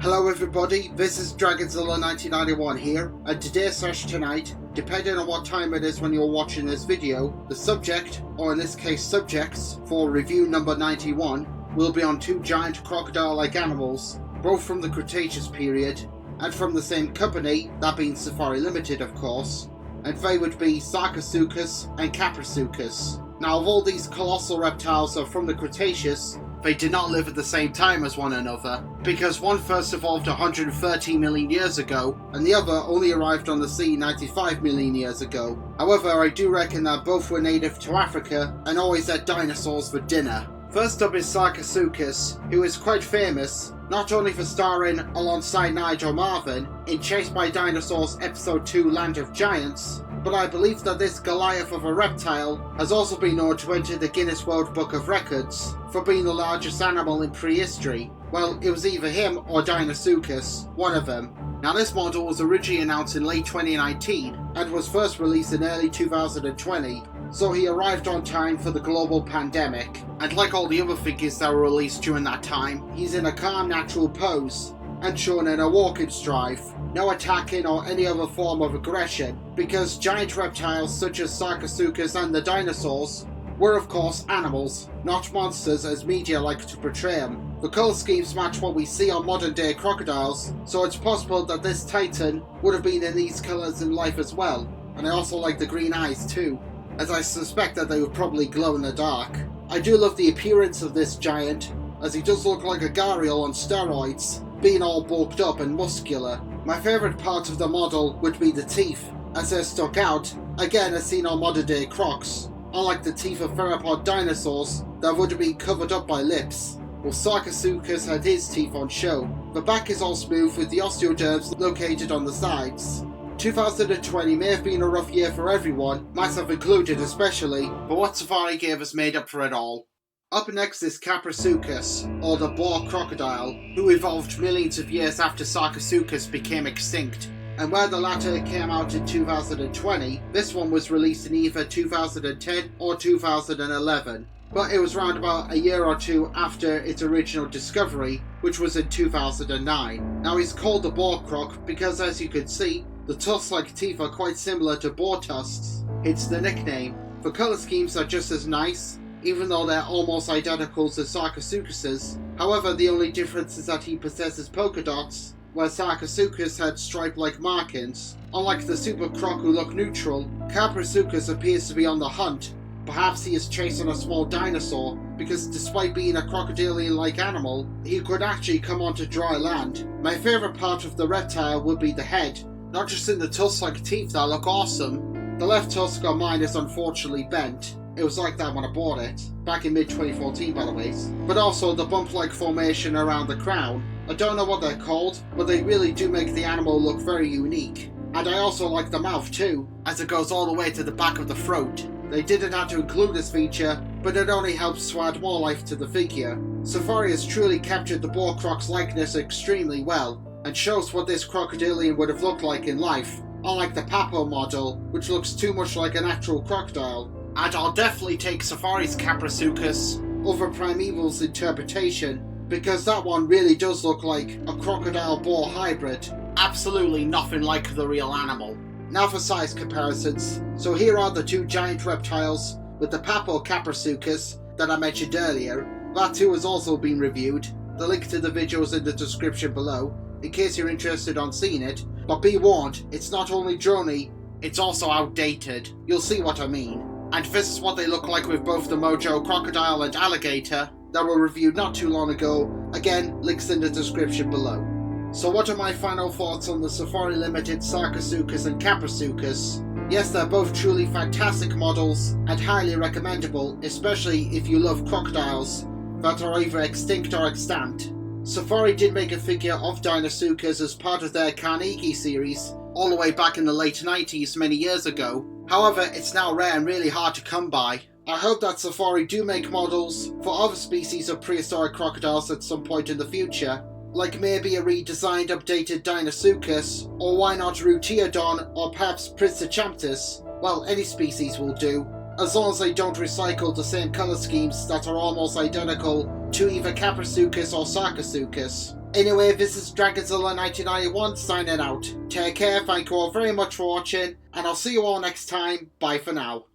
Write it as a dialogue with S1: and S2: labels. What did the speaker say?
S1: Hello everybody, this is Dragonzilla1991 here, and today/tonight, depending on what time it is when you're watching this video, the subject, or in this case subjects, for review number 91 will be on two giant crocodile-like animals, both from the Cretaceous period, and from the same company, that being Safari Limited of course, and they would be Sarcosuchus and Kaprosuchus. Now, of all these colossal reptiles are from the Cretaceous, they did not live at the same time as one another, because one first evolved 130 million years ago, and the other only arrived on the sea 95 million years ago. However, I do reckon that both were native to Africa and always ate dinosaurs for dinner. First up is Sarcosuchus, who is quite famous, not only for starring alongside Nigel Marven in Chased by Dinosaurs Episode 2 Land of Giants, but I believe that this Goliath of a reptile has also been known to enter the Guinness World Book of Records for being the largest animal in prehistory. Well, it was either him or Dinosuchus, one of them. Now, this model was originally announced in late 2019 and was first released in early 2020, so he arrived on time for the global pandemic. And like all the other figures that were released during that time, he's in a calm, natural pose and shown in a walking stride. No attacking or any other form of aggression, because giant reptiles such as Sarcosuchus and the dinosaurs were of course animals, not monsters as media like to portray them. The colour schemes match what we see on modern day crocodiles, so it's possible that this titan would have been in these colours in life as well. And I also like the green eyes too, as I suspect that they would probably glow in the dark. I do love the appearance of this giant, as he does look like a gharial on steroids, being all bulked up and muscular. My favourite part of the model would be the teeth, as they're stuck out, again as seen on modern day crocs, unlike the teeth of theropod dinosaurs that would have been covered up by lips. Well, Sarcosuchus had his teeth on show. The back is all smooth with the osteoderms located on the sides. 2020 may have been a rough year for everyone, myself included especially, but what Safari gave us made up for it all. Up next is Kaprosuchus, or the boar crocodile, who evolved millions of years after Sarcosuchus became extinct, and where the latter came out in 2020, this one was released in either 2010 or 2011, but it was round about a year or two after its original discovery, which was in 2009. Now, he's called the boar croc because, as you can see, the tusk-like teeth are quite similar to boar tusks, hence the nickname. The colour schemes are just as nice, even though they're almost identical to Sarcosuchus's. However, the only difference is that he possesses polka dots, where Sarcosuchus had stripe-like markings. Unlike the super croc who look neutral, Kaprosuchus appears to be on the hunt. Perhaps he is chasing a small dinosaur, because despite being a crocodilian-like animal, he could actually come onto dry land. My favourite part of the reptile would be the head, not just in the tusk-like teeth that look awesome. The left tusk on mine is unfortunately bent. It was like that when I bought it, back in mid-2014 by the way, but also the bump-like formation around the crown. I don't know what they're called, but they really do make the animal look very unique. And I also like the mouth too, as it goes all the way to the back of the throat. They didn't have to include this feature, but it only helps to add more life to the figure. Safari has truly captured the boar croc's likeness extremely well, and shows what this crocodilian would have looked like in life, unlike the Papo model, which looks too much like an actual crocodile. And I'll definitely take Safari's Kaprosuchus over Primeval's interpretation, because that one really does look like a crocodile-boar hybrid. Absolutely nothing like the real animal. Now for size comparisons. So here are the two giant reptiles, with the Papo Kaprosuchus that I mentioned earlier. That too has also been reviewed. The link to the video is in the description below, in case you're interested on seeing it. But be warned, it's not only droney, it's also outdated. You'll see what I mean. And this is what they look like with both the Mojo crocodile and alligator that were reviewed not too long ago. Again, links in the description below. So what are my final thoughts on the Safari Limited Sarcosuchus and Kaprosuchus? Yes, they're both truly fantastic models and highly recommendable, especially if you love crocodiles that are either extinct or extant. Safari did make a figure of Dinosuchus as part of their Carnegie series, all the way back in the late 90s many years ago. However, it's now rare and really hard to come by. I hope that Safari do make models for other species of prehistoric crocodiles at some point in the future, like maybe a redesigned updated Dinosuchus, or why not Ruteodon or perhaps Pristachamptus. Well, any species will do. as long as they don't recycle the same colour schemes that are almost identical to either Kaprosuchus or Sarcosuchus. Anyway, this is Dragonzilla 1991 signing out. Take care, thank you all very much for watching, and I'll see you all next time. Bye for now.